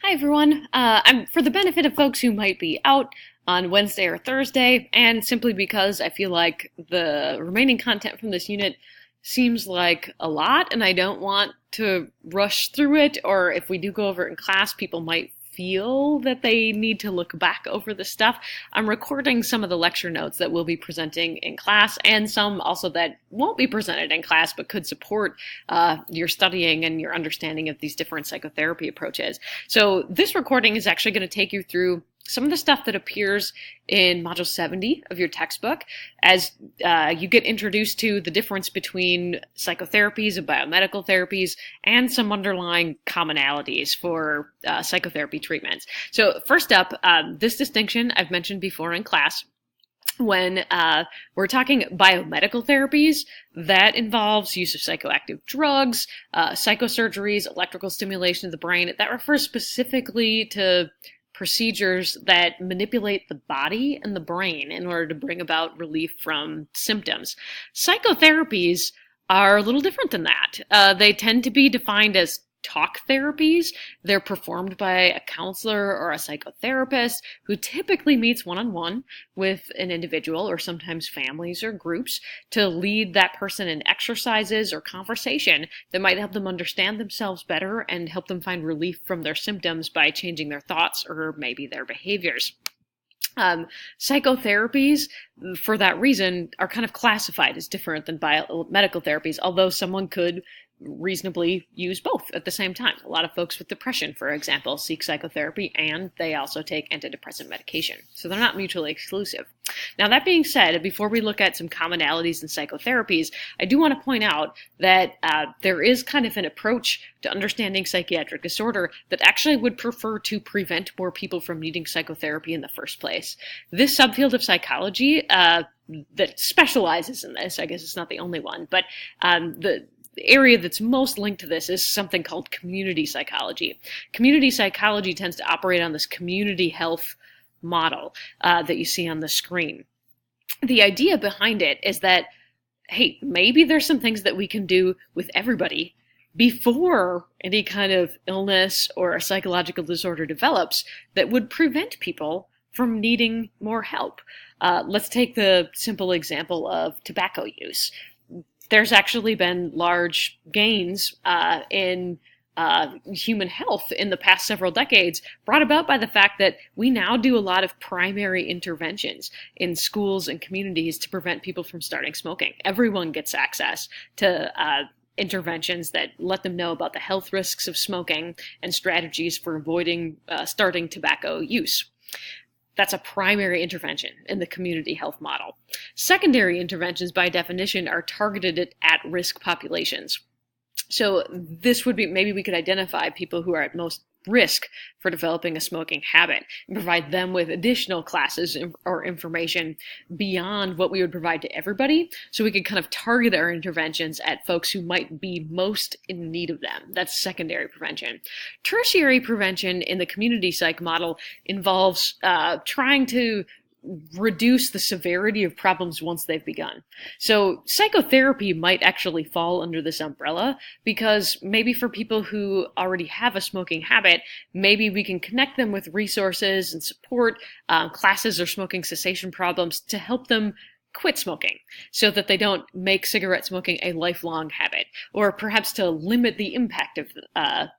Hi everyone. I'm for the benefit of folks who might be out on Wednesday or Thursday, and simply because I feel like the remaining content from this unit seems like a lot, and I don't want to rush through it, or if we do go over it in class, people might feel that they need to look back over the stuff. I'm recording some of the lecture notes that we'll be presenting in class, and some also that won't be presented in class but could support your studying and your understanding of these different psychotherapy approaches. So this recording is actually going to take you through some of the stuff that appears in Module 70 of your textbook as you get introduced to the difference between psychotherapies and biomedical therapies and some underlying commonalities for psychotherapy treatments. So first up, this distinction I've mentioned before in class. When we're talking biomedical therapies, that involves use of psychoactive drugs, psychosurgeries, electrical stimulation of the brain. That refers specifically to procedures that manipulate the body and the brain in order to bring about relief from symptoms. Psychotherapies are a little different than that. They tend to be defined as talk therapies. They're performed by a counselor or a psychotherapist who typically meets one-on-one with an individual or sometimes families or groups to lead that person in exercises or conversation that might help them understand themselves better and help them find relief from their symptoms by changing their thoughts or maybe their behaviors. Psychotherapies, for that reason, are kind of classified as different than biomedical therapies, although someone could reasonably use both at the same time. A lot of folks with depression, for example, seek psychotherapy and they also take antidepressant medication. So they're not mutually exclusive. Now, that being said, before we look at some commonalities in psychotherapies, I do want to point out that there is kind of an approach to understanding psychiatric disorder that actually would prefer to prevent more people from needing psychotherapy in the first place. This subfield of psychology that specializes in this, I guess it's not the only one, but the area that's most linked to this is something called community psychology. Community psychology tends to operate on this community health model that you see on the screen. The idea behind it is that, hey, maybe there's some things that we can do with everybody before any kind of illness or a psychological disorder develops that would prevent people from needing more help. Let's take the simple example of tobacco use. There's actually been large gains in human health in the past several decades, brought about by the fact that we now do a lot of primary interventions in schools and communities to prevent people from starting smoking. Everyone gets access to interventions that let them know about the health risks of smoking and strategies for avoiding starting tobacco use. That's a primary intervention in the community health model. Secondary interventions, by definition, are targeted at at-risk populations. So this would be, maybe we could identify people who are at most risk for developing a smoking habit and provide them with additional classes or information beyond what we would provide to everybody, so we could kind of target our interventions at folks who might be most in need of them. That's secondary prevention. Tertiary prevention in the community psych model involves trying to reduce the severity of problems once they've begun. So psychotherapy might actually fall under this umbrella because maybe for people who already have a smoking habit, maybe we can connect them with resources and support classes or smoking cessation problems to help them quit smoking so that they don't make cigarette smoking a lifelong habit, or perhaps to limit the impact of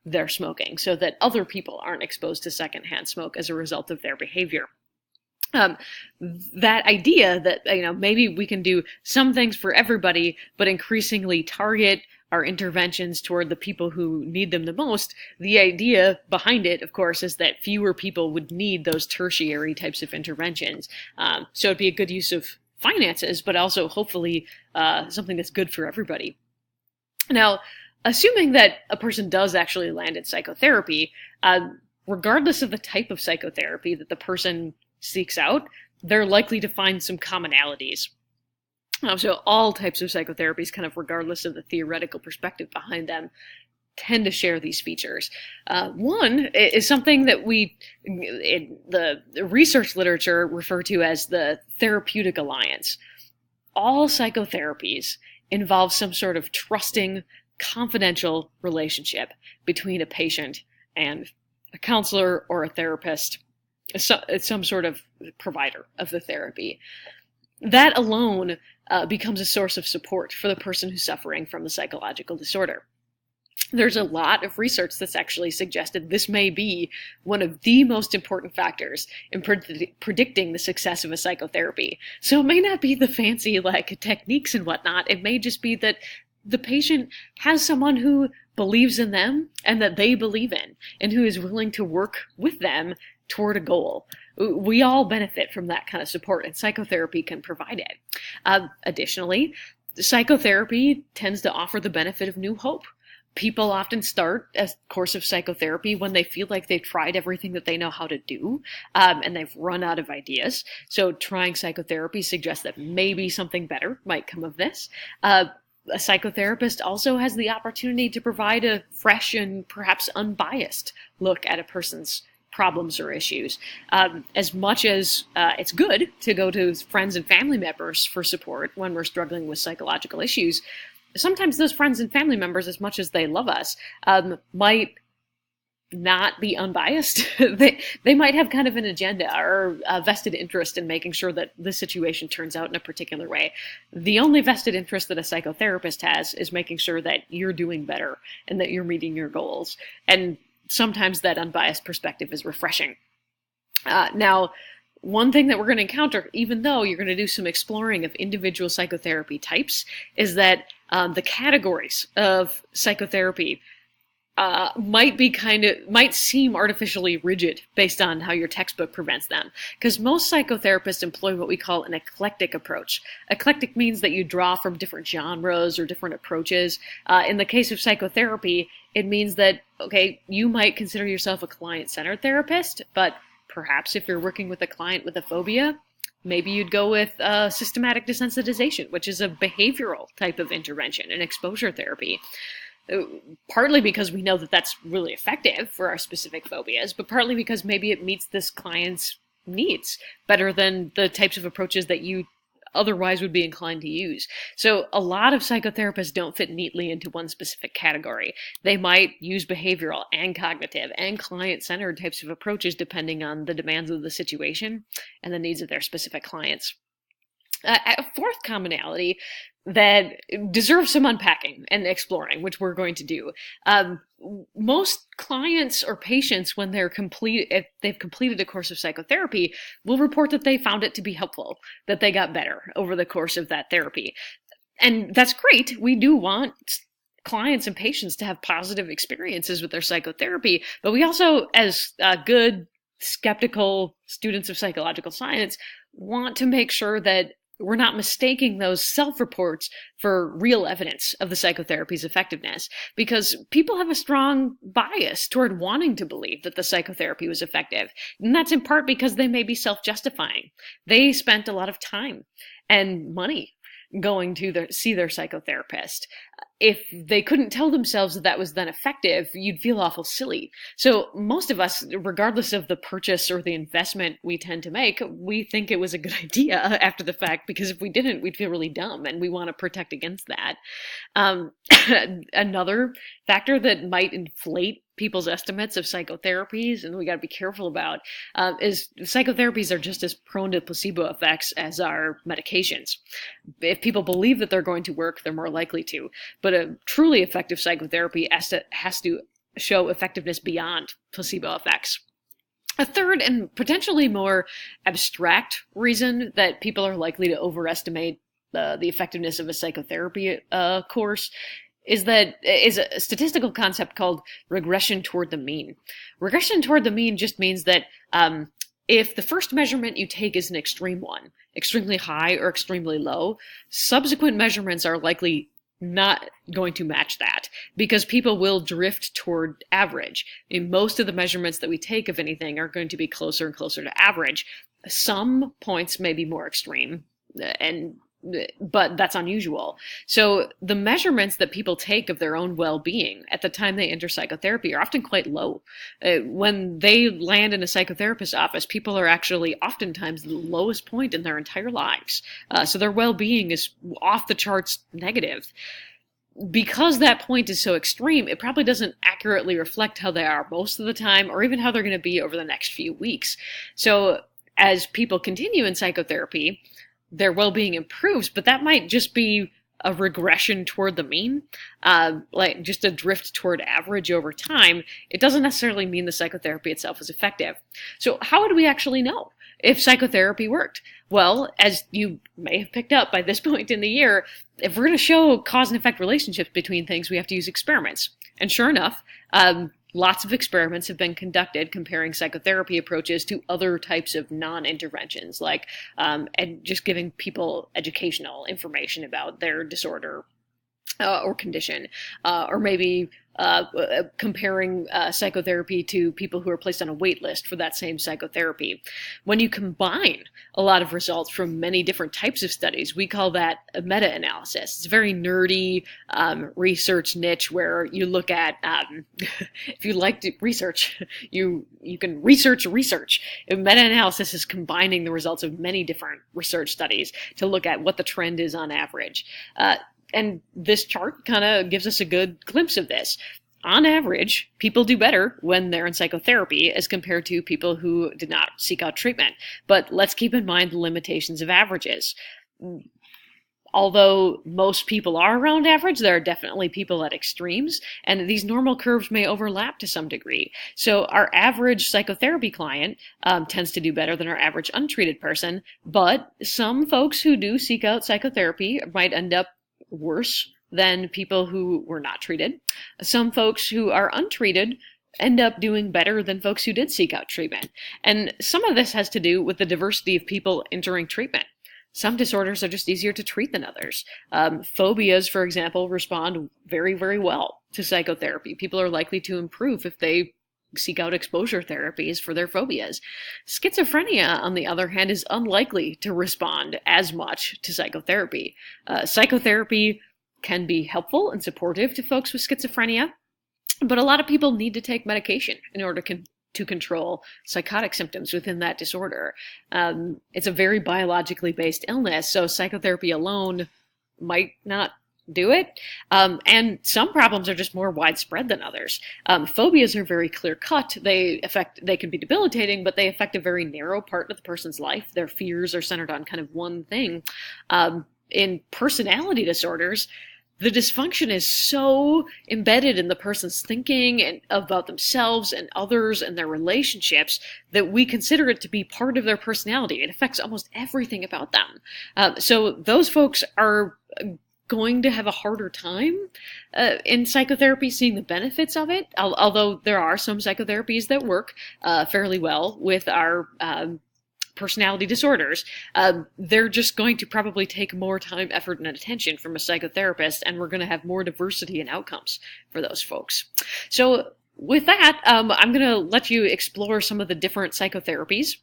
their smoking so that other people aren't exposed to secondhand smoke as a result of their behavior. That idea that, maybe we can do some things for everybody, but increasingly target our interventions toward the people who need them the most, the idea behind it, of course, is that fewer people would need those tertiary types of interventions. So it'd be a good use of finances, but also hopefully something that's good for everybody. Now, assuming that a person does actually land in psychotherapy, regardless of the type of psychotherapy that the person seeks out, they're likely to find some commonalities. So all types of psychotherapies, kind of regardless of the theoretical perspective behind them, tend to share these features. One is something that we, in the research literature, refer to as the Therapeutic Alliance. All psychotherapies involve some sort of trusting, confidential relationship between a patient and a counselor or a therapist, some sort of provider of the therapy. That alone becomes a source of support for the person who's suffering from the psychological disorder. There's a lot of research that's actually suggested this may be one of the most important factors in predicting the success of a psychotherapy. So it may not be the fancy techniques and whatnot. It may just be that the patient has someone who believes in them and that they believe in, and who is willing to work with them toward a goal. We all benefit from that kind of support, and psychotherapy can provide it. Additionally, psychotherapy tends to offer the benefit of new hope. People often start a course of psychotherapy when they feel like they've tried everything that they know how to do, and they've run out of ideas. So trying psychotherapy suggests that maybe something better might come of this. A psychotherapist also has the opportunity to provide a fresh and perhaps unbiased look at a person's problems or issues. As much as it's good to go to friends and family members for support when we're struggling with psychological issues, sometimes those friends and family members, as much as they love us, might not be unbiased. They might have kind of an agenda or a vested interest in making sure that the situation turns out in a particular way. The only vested interest that a psychotherapist has is making sure that you're doing better and that you're meeting your goals. And sometimes that unbiased perspective is refreshing. Now, one thing that we're going to encounter, even though you're going to do some exploring of individual psychotherapy types, is that the categories of psychotherapy might seem artificially rigid based on how your textbook prevents them. Because most psychotherapists employ what we call an eclectic approach. Eclectic means that you draw from different genres or different approaches. In the case of psychotherapy, it means that, okay, you might consider yourself a client-centered therapist, but perhaps if you're working with a client with a phobia, maybe you'd go with systematic desensitization, which is a behavioral type of intervention, an exposure therapy. Partly because we know that that's really effective for our specific phobias, but partly because maybe it meets this client's needs better than the types of approaches that you otherwise would be inclined to use. So a lot of psychotherapists don't fit neatly into one specific category. They might use behavioral and cognitive and client-centered types of approaches depending on the demands of the situation and the needs of their specific clients. A fourth commonality that deserves some unpacking and exploring, which we're going to do. Most clients or patients, when if they've completed a course of psychotherapy, will report that they found it to be helpful, that they got better over the course of that therapy. And that's great. We do want clients and patients to have positive experiences with their psychotherapy, but we also, as good, skeptical students of psychological science, want to make sure that we're not mistaking those self-reports for real evidence of the psychotherapy's effectiveness, because people have a strong bias toward wanting to believe that the psychotherapy was effective. And that's in part because they may be self-justifying. They spent a lot of time and money going to see their psychotherapist. If they couldn't tell themselves that that was then effective, you'd feel awful silly. So most of us, regardless of the purchase or the investment we tend to make, we think it was a good idea after the fact, because if we didn't, we'd feel really dumb, and we want to protect against that. Another factor that might inflate people's estimates of psychotherapies, and we got to be careful about, is psychotherapies are just as prone to placebo effects as are medications. If people believe that they're going to work, they're more likely to. But a truly effective psychotherapy has to show effectiveness beyond placebo effects. A third and potentially more abstract reason that people are likely to overestimate the effectiveness of a psychotherapy course is a statistical concept called regression toward the mean. Regression toward the mean just means that if the first measurement you take is an extreme one, extremely high or extremely low, subsequent measurements are likely not going to match that, because people will drift toward average. Most of the measurements that we take of anything are going to be closer and closer to average. Some points may be more extreme, but that's unusual. So the measurements that people take of their own well-being at the time they enter psychotherapy are often quite low. When they land in a psychotherapist's office, people are actually oftentimes the lowest point in their entire lives. So their well-being is off the charts negative. because that point is so extreme, it probably doesn't accurately reflect how they are most of the time, or even how they're going to be over the next few weeks. So as people continue in psychotherapy, their well-being improves, but that might just be a regression toward the mean, like just a drift toward average over time. It doesn't necessarily mean the psychotherapy itself is effective. So how would we actually know if psychotherapy worked? Well, as you may have picked up by this point in the year, if we're going to show cause and effect relationships between things, we have to use experiments. And sure enough, lots of experiments have been conducted comparing psychotherapy approaches to other types of non-interventions, like and just giving people educational information about their disorder or condition, or maybe comparing psychotherapy to people who are placed on a wait list for that same psychotherapy. When you combine a lot of results from many different types of studies, we call that a meta-analysis. It's a very nerdy research niche where you look at, if you like to research, you can research. A meta-analysis is combining the results of many different research studies to look at what the trend is on average. And this chart kind of gives us a good glimpse of this. On average, people do better when they're in psychotherapy as compared to people who did not seek out treatment. But let's keep in mind the limitations of averages. Although most people are around average, there are definitely people at extremes, and these normal curves may overlap to some degree. So our average psychotherapy client tends to do better than our average untreated person, but some folks who do seek out psychotherapy might end up worse than people who were not treated. Some folks who are untreated end up doing better than folks who did seek out treatment. And some of this has to do with the diversity of people entering treatment. Some disorders are just easier to treat than others. Phobias, for example, respond very, very well to psychotherapy. People are likely to improve if they seek out exposure therapies for their phobias. Schizophrenia, on the other hand, is unlikely to respond as much to psychotherapy. Psychotherapy can be helpful and supportive to folks with schizophrenia, but a lot of people need to take medication in order to control psychotic symptoms within that disorder. It's a very biologically based illness, so psychotherapy alone might not do it. And some problems are just more widespread than others. Phobias are very clear cut. They can be debilitating, but they affect a very narrow part of the person's life. Their fears are centered on kind of one thing. In personality disorders, the dysfunction is so embedded in the person's thinking and about themselves and others and their relationships that we consider it to be part of their personality. It affects almost everything about them. So those folks are going to have a harder time in psychotherapy seeing the benefits of it, although there are some psychotherapies that work fairly well with our personality disorders. They're just going to probably take more time, effort, and attention from a psychotherapist, and we're going to have more diversity in outcomes for those folks. So with that, I'm going to let you explore some of the different psychotherapies.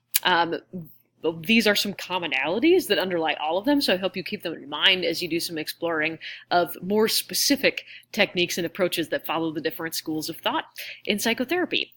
These are some commonalities that underlie all of them, so I hope you keep them in mind as you do some exploring of more specific techniques and approaches that follow the different schools of thought in psychotherapy.